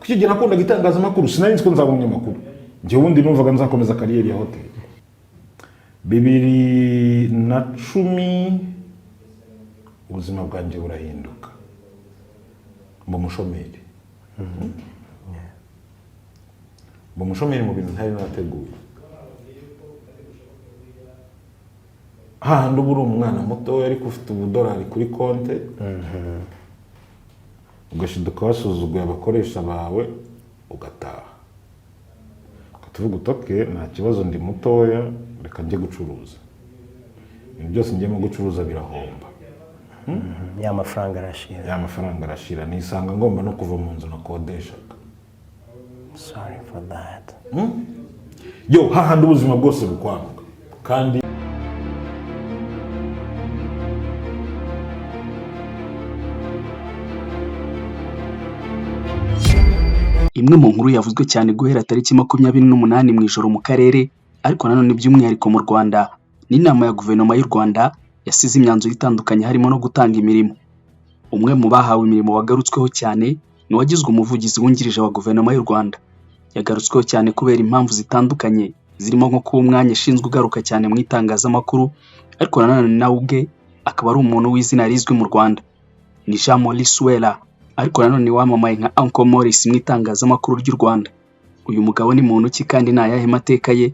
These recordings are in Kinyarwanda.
kukigira nakunda gitangaza makuru sinari nzi ko nzaba umunyamakuru nje wundi numvaga nzakomeza kariyeri ya hotel 2010 ubuzima bwanje burahinduka mu mushomeri mu mushomeri mu bintu ntari nateguye ndubura umwana muto yari kufite $1 kuri konte ugashiduka wasuzuguye abakoresha bawe ugataha tuvuga utoke nta kibazo ndi mutoya reka njye gucuruza ibintu byose njyemo gucuruza birahomba ya mafaranga arashira nisanga ngomba no kuva mu nzu nakodeshaga. Sorry for that. Yo hahandi ubuzima bwose bukwanga kandi imwe mu nkuru yavuzwe cyane guhera tariki 28 mu ijoro mu karere ariko nanone by'umwihariko mu Rwanda n'inama ya guverinoma y'u Rwanda yasize imyanzuro itandukanye harimo no gutanga imirimo. Umwe mu bahawe imirimo wagarutsweho cyane ni wagizwe umuvugizi wungirije wa guverinoma y'u Rwanda. Yagarutsweho cyane kubera impamvu zitandukanye zirimo nko kuba umwanya ashinzwe ugaruka cyane mu itangazamakuru ariko nanone nawe ubwe akaba ari umuntu w'izina rizwi mu Rwanda. Ni Jean Maurice Uwera ariko nanone wamamaye nka Uncle Maurice mu itangazamakuru ry'u Rwanda. Uyu mugabo ni muntu ki kandi nayahe mateka ye?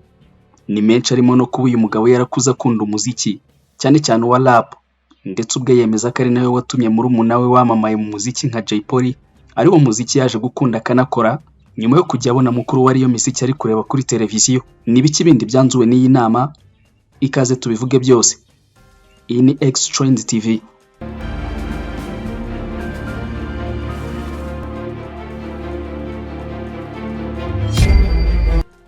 Ni menshi arimo no kuba uyu mugabo yarakuze akunda umuziki cyane cyane wa rap ndetse ubwe yemeza ko ari nawe watumye muri umuna we wamamaye mu muziki nka Jay Polly ari wo muziki yaje gukunda kanakora nyuma yo kujya abona mukuru wari yo muziki ari kureba kuri televiziyo. Ni biki bindi byanzuwe n'iyi nama? Ikaze tubivuge byose. Iyi ni X Trend TV.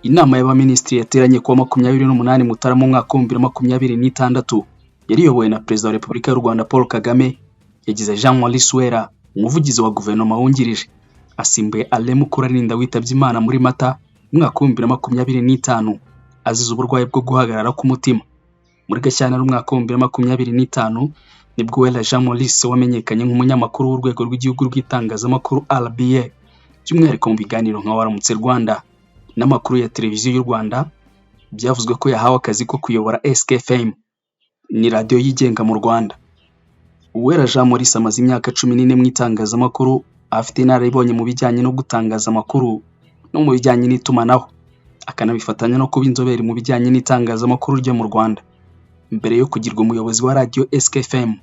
Inama y'abaminisitiri yateranye kuwa 28 Mutarama mu mwaka wa 2026 yari yobowe na Perezida wa Repubulika y'u Rwanda Paul Kagame. Yagize Jean Maurice Uwera umuvugizi wa guverinoma wungirije asimbuye Alain Mukurarinda witabye Imana muri Mata mu mwaka wa 2025 azize uburwayi bwo guhagarara k'umutima. Muri Gashyantare mu mwaka wa 2025 nibwo Uwera Jean Maurice wamenyekanye nk'umunyamakuru w'urwego rw'igihugu rw'itangazamakuru RBA by'umwihariko mu biganiro nka Waramutse Rwanda n'amakuru ya televiziyo y'u Rwanda. Byavuzwe ko yahawe akazi ko kuyobora SKFM, ni radio yigenga mu Rwanda. Uwera Jean Maurice amaze imyaka 14 mu itangazamakuru, afite inararibonye mu bijyanye no gutangaza amakuru no mu bijyanye n'itumanaho, akanabifatanya no kuba inzobere mu bijyanye n'itangazamakuru ryo mu Rwanda. Mbere yo kugirwa umuyobozi wa radio SKFM,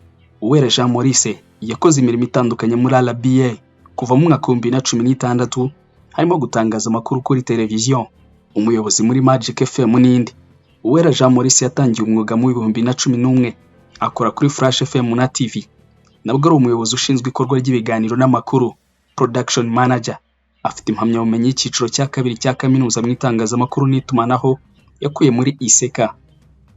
Uwera Jean Maurice yakoze imirimo itandukanye muri RBA kuva mu mwaka wa 2016 harimo gutangaza amakuru kuri televiziyo, umuyobozi muri Magic FM n'indi. Uwera Jean Maurice yatangiye umwuga mu 2011 akora kuri Flash FM na TV. Nabwo ari umuyobozi ushinzwe ikorwa ry'ibiganiro n'amakuru, production manager. Afite impamyabumenyi y'ikiciro cya kabiri cya kaminuza mu itangazamakuru n'itumanaho yakuye muri ISECA,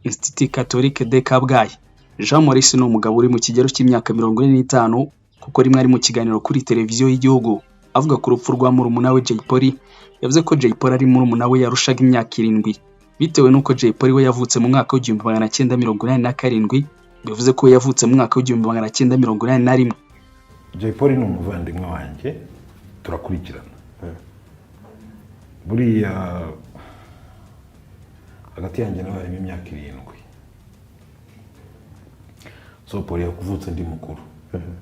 Institut Catholique de Kabgayi. Jean Maurice ni umugabo uri mu kigero cy'imyaka 45 kuko rimwe ari mu kiganiro kuri televiziyo y'igihugu avuga ku rupfu rwa murumuna we Jay Polly. Yavuze ko Jay Polly ari murumuna we yarushaga imyaka 7 bitewe nuko Jay Polly we yavutse mu mwaka wa 1987, bivuze ko yavutse mu mwaka wa 1981. Jay Polly ni umuvandimwe wanjye turakurikirana. Buriya hagati yanjye nawe harimo imyaka 7. So Polly yakuvutse ndi mukuru.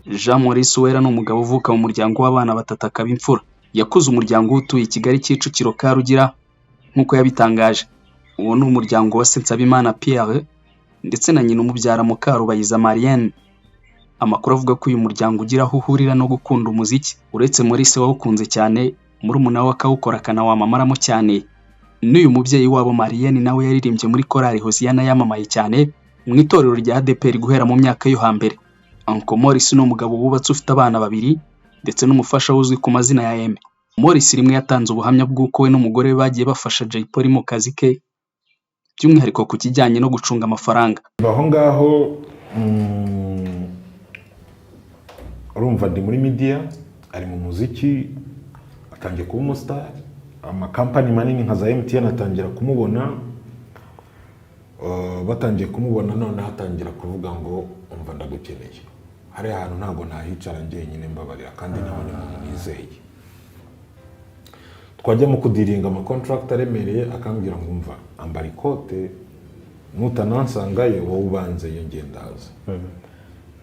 Jean Maurice Uwera ni umugabo uvuka mu muryango w'abana 3 akaba imfura. Yakuze umuryango utuye i Kigali Kicukiro Karugira nkuko yabitangaje. Uwo ni umuryango wa Nsabimana Pierre ndetse na nyina umubyara Mukarubayiza Marianne. Amakuru avuga ko uyu muryango ugira aho uhurira no gukunda umuziki. Uretse Maurice wawukunze cyane, murumuna we akawukora akanawamamaramo cyane. N'uyu mubyeyi wabo Marianne nawe yaririmbye muri korali Hosiana yamamaye cyane mu itorero rya ADEPR guhera mu myaka yo hambere. Uncle Maurice ni umugabo wubatse ufite abana 2 ndetse n'umufasha uzwi ku mazina ya Aime. Maurice rimwe yatanze ubuhamya bw'uko we n'umugore we bagiye bafasha Jay Polly mu kazi ke by'umwihariko ku kijyanye no gucunga amafaranga. Aho ngaho urumva ndi muri media, ari mu muziki, atangiye kuba umustar, amakampani manini nka za MTN atangira kumubona, batangiye kumubona none hatangira kuvuga ngo umva ndagukeneye. Hari ahantu ntago nahicara njye nyine mbabarira kandi nawe ni umuntu nizeye. twajya mu kudiringa ama contract aremereye akambwira ngo umva ambara ikote nutanansangayo wowe ubanze iyo ngendaza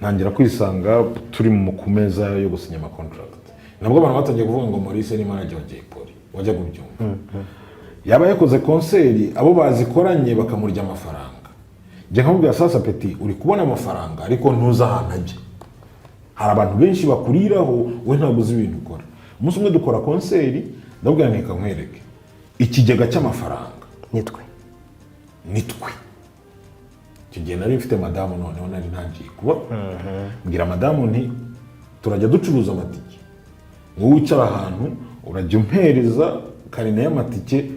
ntangira kwisanga turi mu kumeza yo gusinya ama contract nabwo abantu batangiye kuvuga ngo Maurice ni manager wa Jay Polly wajya gubyumva yaba yakoze konseri abo bazikoranye bakamurya amafaranga njye nkamubwira sasa Petit uri kubona amafaranga ariko ntuza ahantu ajye hari abantu benshi bakuriraho we ntabwo uzi ibintu ukora umunsi umwe dukora konseri ndabwira neka nkwereke ikigega cy'amafaranga nitwe icyo gihe nari mfite madamu noneho nari ntangiye kuba mbwira madamu nti turajya ducuruza amatike wowe wicara ahantu urajya umpereza karine y'amatike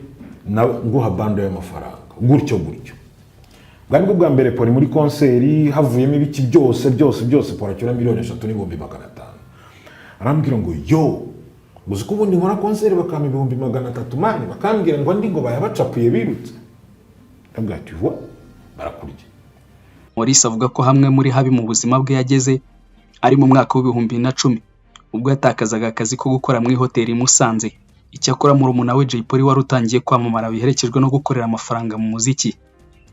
nguha bando y'amafaranga gutyo bwa nibwo bwa mbere Polly muri konseri havuyemo ibiki byose Polly acyura 3,500,000 arambwira ngo yo gusa ko ubundi nkora konseri bakama 300,000 mani bakambwira ngo ndi ngo bayabacapuye birutse ndabwira ati barakurya. Maurice avuga ko hamwe muri habi mu buzima bwe yageze ari mu mwaka w'2010 ubwo yatakazaga akazi ko gukora mu hoteli Musanze icyakora muri umuna we Jay Polly wari utangiye kwamamara biherekejwe no gukorera amafaranga mu muziki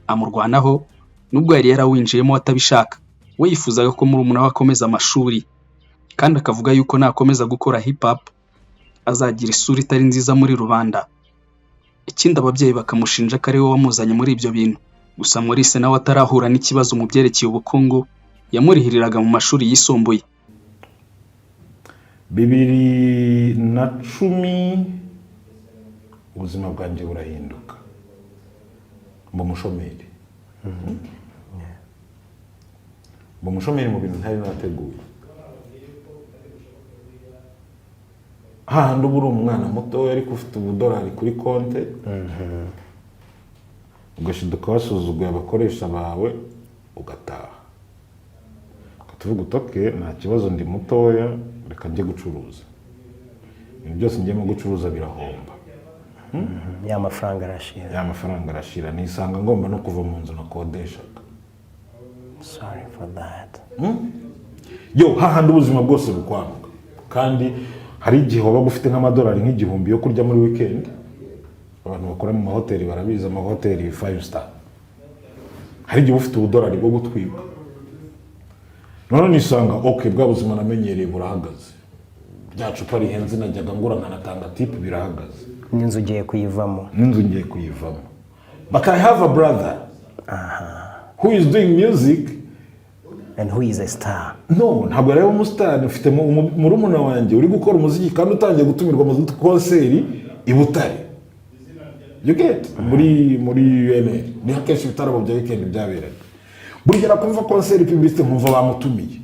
amurwanaho nubwo yari yarawinjiyemo atabishaka we yifuzaga ko muri umuna we akomeza amashuri kandi akavuga yuko nakomeza gukora hip hop azagira isura itari nziza muri rubanda. Ikindi ababyeyi bakamushinja ko ari we wamuzanye muri ibyo bintu gusa Maurice nawe atarahura n'ikibazo mu byerekeye ubukungu yamurihiriraga mu mashuri yisumbuye. 2010 ubuzima bwanjye burahinduka mba mushomeri mba mushomeri mu bintu ntari nateguye hahandi uba uri umwana muto ariko ufite $1 kuri konte ugashiduka wasuzuguye abakoresha bawe ugataha ukatuvuga utoke nta kibazo ndi mutoya reka njye gucuruza ibintu byose njyemo gucuruza birahomba ya mafaranga arashira nisanga ngomba no kuva mu nzu nakodeshaga. Sorry for that. Yo hahandi ubuzima bwose bukwanuka kandi hari igihe waba ufite nk'amadolari nk'igihumbi yo kurya muri weekend abantu bakora mu mahoteli barabiza amahoteli 5 star hari igihe ufite $1 bwo gutwika none nisanga okay bwa buzima namenyereye burahagaze bya cupa rihenze najyaga ngura nkanatanga tip birahagaze n'inzu ngiye kuyivamo but I have a brother who is doing music and who is a star. No ntabwo ari umustar ufite murumuna wanjye uri gukora umuziki kandi utangiye gutumirwa mu konseri i Butare you get muri UNL ni hakeshi bitarabo bya weekend byaberaga burigera kumva konseri publicité nkumva bamutumiye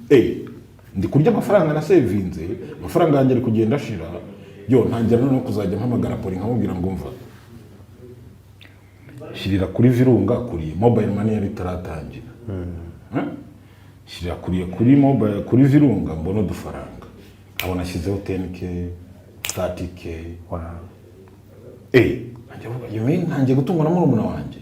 ndi kurya amafaranga na savinze amafaranga yanjye ari kugenda ashira yo ntangira no kuzajya mpamagara Polly nkamubwira ngo mva shirira kuri Virunga kuri mobile money yari taratangira shirira kuri mobile kuri Virunga mbona udufaranga abona shyizeho 10k 30k ntangiye gutungwa na murumuna wanjye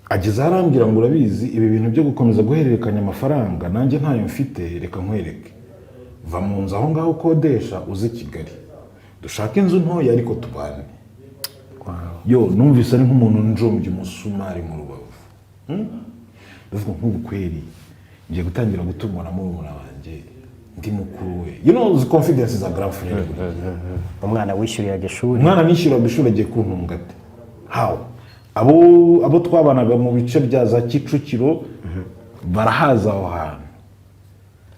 ageze arambwira ngo urabizi ibi bintu byo gukomeza guhererekanya amafaranga nanjye ntayo mfite reka nkwereke va mu nzu aho ngaho ukodesha uze Kigali dushaka inzu ntoya ariko tubane. Yo numvise ari nk'umuntu njombye umusumari mu rubavu ndavuga nk'ubu kweri ngiye gutangira gutungwa na murumuna wanjye ndi mukuru we the confidence is a grand friend. Umwana wishyuriraga ishuri umwana nishyuraga ishuri agiye kuntunga ate how abo twabanaga mu bice bya za Kicukiro barahaza aho hantu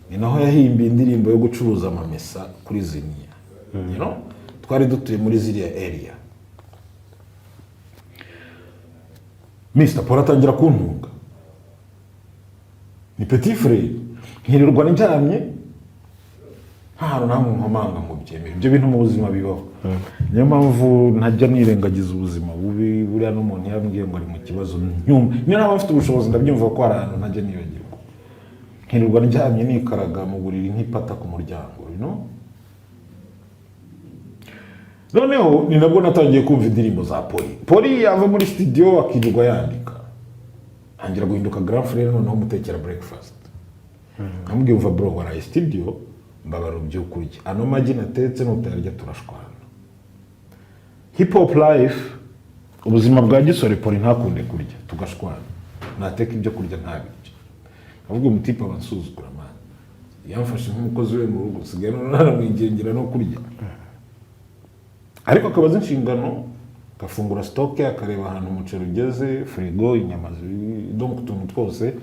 ni naho yahimbiye indirimbo yo gucuruza amamesa kuri Ziniya twari dutuye muri ziriya area. Mr. Polly atangira kuntunga ni petit frère nkirirwa njyamye ntahantu namwe nkomanga mu byemera ibyo bintu mu buzima bibaho niyo mpamvu ntajya nirengagiza ubuzima bubi buriya n'umuntu yambwiye ngo ari mu kibazo nyuma niyo naba mfite ubushobozi ndabyumva ko ari ahantu ntajya nibagirwa nkirirwa njyamye nikaraga mu buriri nkipata ku muryango noneho ni nabwo natangiye kumva indirimbo za Polly yava muri studio akirirwa yandika ntangira guhinduka grand frère noneho mutekera breakfast nkamubwiye umva bro waraye studio mbabara ibyo kurya ano magi natetse n'utayarya turashwana. Hip hop life ubuzima bwa gisore poli ntakunde kurya tugashwana nateka ibyo kurya ntabirya ahubwo umutipe abansuzugura man yamfashe nk'umukozi we mu rugo sigaye naramwigengera no kurya ariko akabaza inshingano gafungura stock akareba ahantu umuceri ugeze frigo inyama donc utuntu twose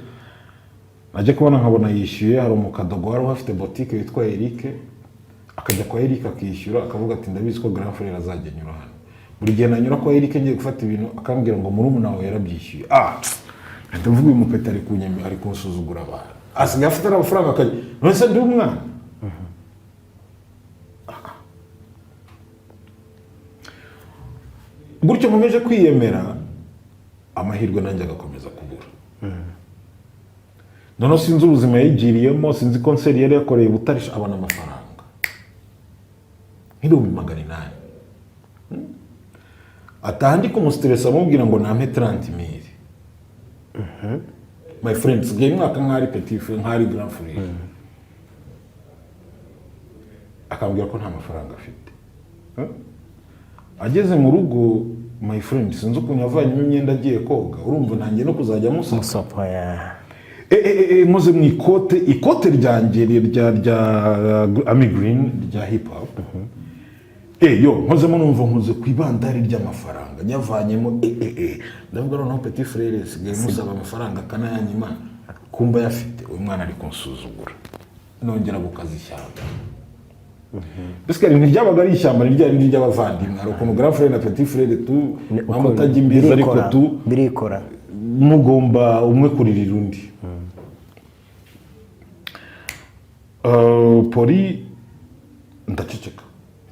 najya kubona nkabona yishyuye hari umukadogo wari afite boutique yitwa Eric akajya kwa Eric akishyura akavuga ati ndabizi ko grand frère azajya nyura hano buri gihe nanyura kwa Eric ngiye gufata ibintu akambwira ngo murumuna wawe yarabyishyuye ndavuga uyu mupeta ari kunyemi ari kunsuzugura abantu asigaye afite amafaranga akajya none ndi umwana gutyo mumeje kwiyemera amahirwe nanjye agakomeza kubura none sinzi ubuzima yigiriyemo sinzi konseri yari yakoreye butarisha abana amafaranga nk'ibihumbi 800 atandi kumustressa amubwira ngo nampe 30,000 my friends game mwaka nkari petit frère nkari grand frère akambwira ko nta mafaranga afite ageze mu rugo my friend sinzi ukuntu yavanyemo imyenda agiye koga urumva nanjye no kuzajya musopa ya muze mu ikote ryanjye rya Army Green rya hip hop yo nkozemo numva nkuze ku ibandari ry'amafaranga nyavanyemo ndavuga noneho petit frère sigaye musaba amafaranga kanayanyima kumba yafite uyu mwana ari kunsuzugura nongera gukaza ishyamba Biskari ntiryabaga ari ishyamba ryari ry'abavandimwe ariko mu grand frère na petit frère tu bamutajya imbiza ariko tu birikora mugomba umwe kuririra undi poli ndaceceka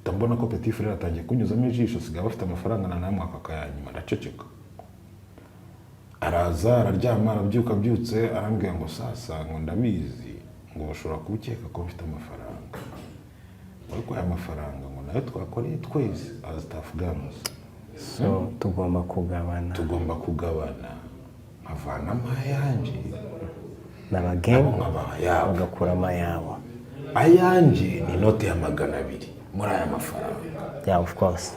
ndabona ko petit frère atangiye kunyuzamo ijisho sigaye bafite amafaranga na namwe akakayanyuma ndaceceka araza araryama arabyuka byutse arambwira ngo sasa ngo ndabizi ngo bashobora kubukeka ko mfite amafaranga ariko aya mafaranga ngo nayo twakoreye twese as staff guns so tugomba kugabana nkavana amayanje n'abagengo bagakura amayabo ayanje ni note ya 200 muri aya mafaranga yeah of course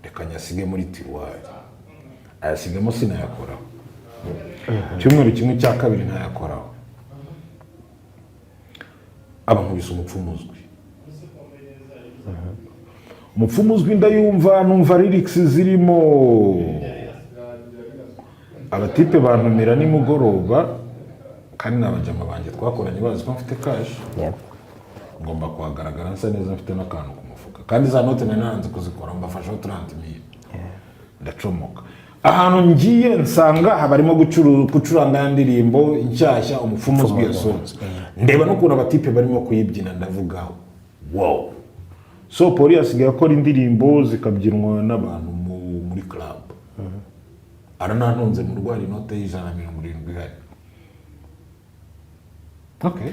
reka nyasige muri tiwari ayasigamo sinayakoraho cyumweru kimwe cya kabiri ntayakoraho abankubise umupfumuzwi ndayumva numva lyrics zirimo abatipe bantumira nimugoroba kandi nabajama banje twakoranye bazi ko mfite cash ngomba kuhagaragara nsa neza mfite n'akantu ku mufuka kandi za note nananze kuzikora mbafashaho 30,000 ndacomoka ahantu ngiye nsanga habarimo gucuranga yandirimbo inshyashya umupfumuzwi yasohotse ndeba no kuna abatipe barimo kuyibyina ndavuga wow so poli asigaye akora indirimbo zikabyinwa n'abantu muri club aranantunze mu rwari note y'170 hari okay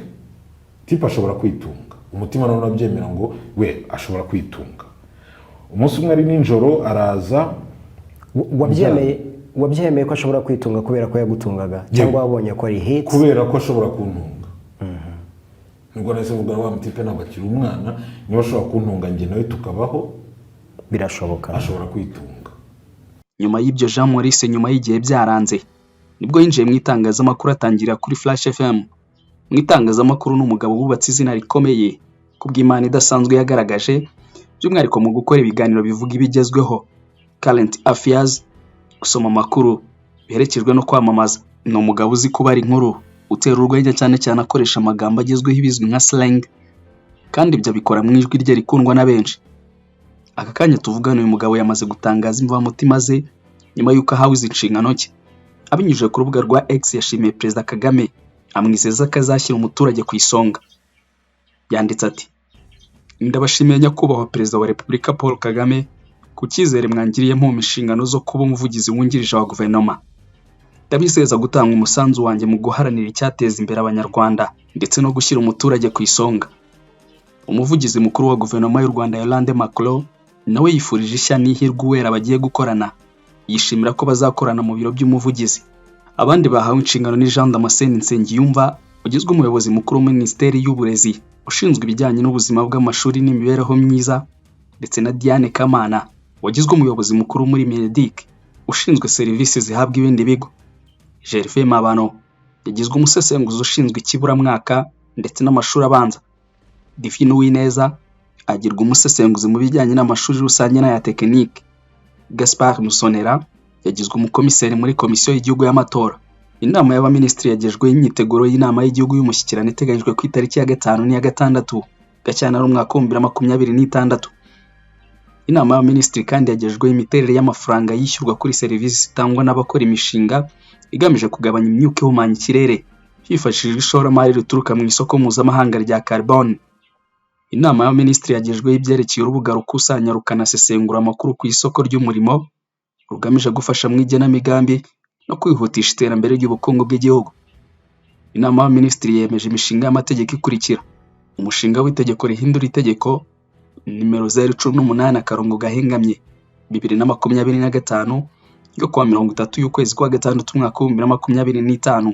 tipe ashobora kwitunga umutima nawe nabyemera ngo we ashobora kwitunga umunsi umwe ari ninjoro araza wabyemeye ko ashobora kwitunga kubera ko yagutungaga cyangwa wabonye ko ari hit kubera ko ashobora kuntunga nubwo nase vuga wa mutipe nabakira umwana niba ashobora kuntunga nge nawe tukabaho birashoboka ashobora kwitunga nyuma y'ibyo Jean Maurice nyuma y'igihe byaranze nibwo yinjiye mu itangazamakuru atangira kuri Flash FM mu itangazamakuru n'umugabo wubatse izina rikomeye kubw'Imana idasanzwe yagaragaje by'umwihariko mu gukora ibiganiro bivuga ibigezweho current affairs gusoma amakuru biherekejwe no kwamamaza ni umugabo uzi kuba ari inkuru utera urwenya cyane cyane akoresha amagambo agezweho ibizwi nka slang kandi ibyo bikora mu ijwi rye rikundwa na benshi aka kanya tuvugana uyu mugabo yamaze gutangaza imvamutima ze nyuma y'uko ahawe izi nshingano cye abinyujije ku rubuga rwa X yashimiye Perezida Kagame amwizeza ko azashyira umuturage ku isonga yanditse ati ndabashimiye nyakubahwa Perezida wa Repubulika Paul Kagame ku cyizere mwangiriye mu inshingano zo kuba umuvugizi wungirije wa guverinoma ndabizeza gutanga umusanzu wanjye mu guharanira icyateza imbere abanyarwanda ndetse no gushyira umuturage ku isonga umuvugizi mukuru wa guverinoma y'u Rwanda Yolande Macron nawe yifurije ishya n'ihirwe uwera bagiye gukorana yishimira ko bazakorana mu biro by'umuvugizi abandi bahawe inshingano ni Jean Damascene Nsengiyumva wagizwe umuyobozi mukuru wa Minisiteri y'Uburezi ushinzwe ibijyanye n'ubuzima bw'amashuri n'imibereho myiza, ndetse na Diane Kamana wagizwe umuyobozi mukuru muri Mineduc ushinzwe serivisi zihabwa ibindi bigo. Gervais Mabano yagizwe umusesenguzi ushinzwe ikiburamwaka ndetse n'amashuri abanza. Divine Uwineza agirwa umusesenguzi mu bijyanye n'amashuri rusange n'aya tekinike. Gaspard Musonera yagizwe umukomiseri muri komisiyo y'igihugu y'amatora. Inama y'abaminisitiri yagejweho imyiteguro y'inama y'igihugu y'umushyikirano iteganyijwe ku itariki ya 5 n'iya 6 Gashyantare umwaka wa 2026. Inama y'abaminisitiri kandi yagejweho imiterere y'amafaranga yishyurwa kuri serivisi zitangwa n'abakora imishinga igamije kugabanya imyuka ihumanya ikirere hifashishijwe ishoramari rituruka mu isoko mpuzamahanga rya carbone. Inama y'abaminisitiri yagejweho ibyerekeye urubuga rukusanya rukanasesengura amakuru ku isoko ry'umurimo rugamije gufasha mu igenamigambi no kwihutisha iterambere ry'ubukungu bw'igihugu. Inama y'abaminisitiri yemeje imishinga y'amategeko ikurikira: umushinga w'itegeko rihindura itegeko nimero 018/2025 yo kuwa 30 y'ukwezi kwa 6 umwaka wa 2025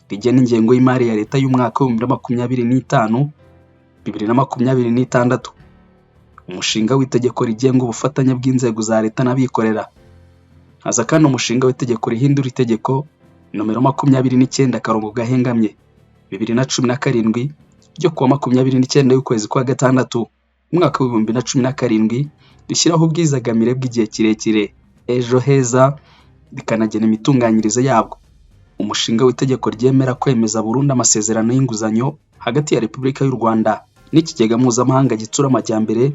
rigena ingengo y'imari ya leta y'umwaka wa 2025-2026. Umushinga w'itegeko rigenga ubufatanye bw'inzego za leta n'abikorera. Haza kandi umushinga w'itegeko rihindura itegeko nomero 29/2017 ryo kuwa 29 y'ukwezi kwa 6 umwaka wa 2017 rishyiraho ubwizagamire bw'igihe kirekire ejo heza rikanagena imitunganyirize yabwo. Umushinga w'itegeko ryemera kwemeza burundu amasezerano y'inguzanyo hagati ya Repubulika y'u Rwanda n'ikigega mpuzamahanga gitsura amajyambere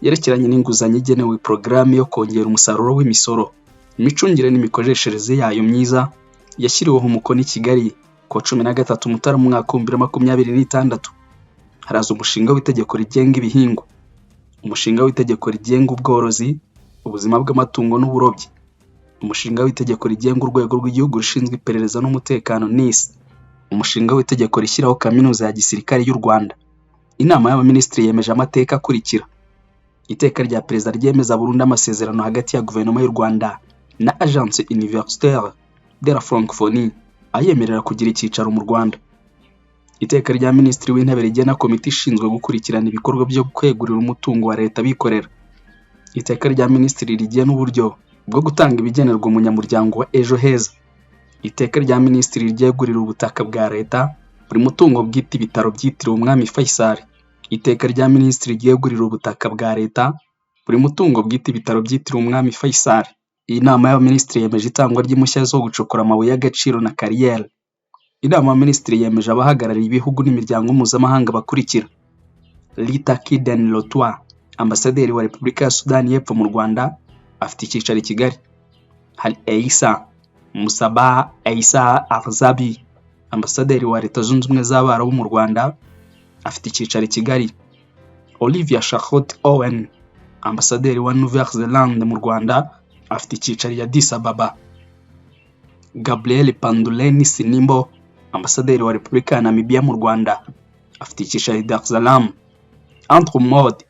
yerekeranye n'inguzanyo igenewe porogaramu yo kongera umusaruro w'imisoro, imicungire n'imikoreshereze yayo myiza yashyiriweho umukono i Kigali ku wa 13 Mutarama umwaka wa 2026. Haraza umushinga w'itegeko rigenga ibihingwa, umushinga w'itegeko rigenga ubworozi, ubuzima bw'amatungo n'uburobyi, umushinga w'itegeko rigenga urwego rw'igihugu rushinzwe iperereza n'umutekano NIS, umushinga w'itegeko rishyiraho kaminuza ya gisirikare y'u Rwanda. Inama y'abaminisitiri yemeje amateka akurikira: iteka rya perezida ryemeza burundu amasezerano hagati ya guverinoma y'u Rwanda na Agence Universitaire de la Francophonie ayemerera kugira icyicaro mu Rwanda. Iteka rya minisitiri w'intebe rigena komite ishinzwe gukurikirana ibikorwa byo kwegurira umutungo wa leta bikorera. Iteka rya minisitiri rigena uburyo bwo gutanga ibigenerwa umunyamuryango wa ejo heza. Iteka rya minisitiri ryegurira ubutaka bwa leta buri mutungo bwite ibitaro byitiriwe umwami Faisal. Iteka rya minisitiri ryegurira ubutaka bwa leta buri mutungo bwite ibitaro byitiriwe umwami Faisal. Iyi nama y'abaminisitiri yemeje itangwa ry'impushya zo gucukura amabuye y'agaciro na kariyeri. Inama y'abaminisitiri yemeje abahagarariye ibihugu n'imiryango mpuzamahanga bakurikira: Rita Kiden Lotwa, ambasaderi wa Repubulika ya Sudani y'Epfo mu Rwanda, afite icyicaro i Kigali. Hari Eisa Musaba Eisa Arzabi, ambasaderi wa Leta Zunze Ubumwe z'Abarabu mu Rwanda, afite icyicaro i Kigali. Olivia Charlotte Owen, ambasaderi wa Nouvelle-Zélande mu Rwanda, afite icyicaro i Addis Ababa. Gabriel Panduleni Sinimbo, ambasaderi wa Repubulika ya Namibia mu Rwanda, afite icyicaro i Dar es Salaam. Andrew Mode,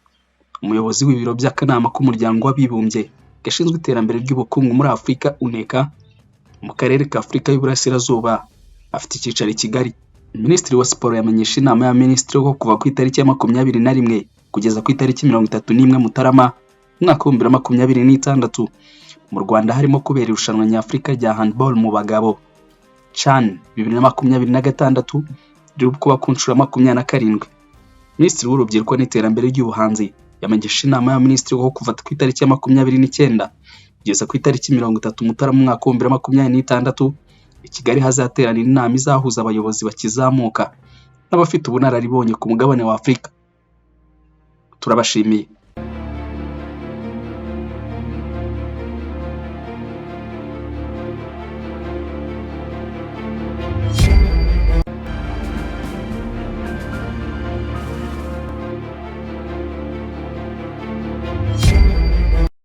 umuyobozi w'ibiro by'akanama k'umuryango w'abibumbye gashinzwe iterambere ry'ubukungu muri Afurika UNECA mu karere ka Afurika y'Uburasirazuba, afite icyicaro i Kigali. Minisitiri wa Siporo yamenyesha inama y'abaminisitiri ko kuva ku itariki ya 21 kugeza ku itariki 31 Mutarama umwaka wa 2026 mu Rwanda harimo kubera irushanwa nyafurika rya handball mu bagabo CHAN 2026 riri kuba ku nshuro 27. Minisitiri w'urubyiruko n'iterambere ry'ubuhanzi yamenyesha inama y'abaminisitiri ko kuva ku itariki ya 29 kugeza ku itariki 30 Mutarama umwaka wa 2026 i Kigali hazateranira inama izahuza abayobozi bakizamuka n'abafite ubunararibonye ku mugabane wa Afurika. Turabashimiye.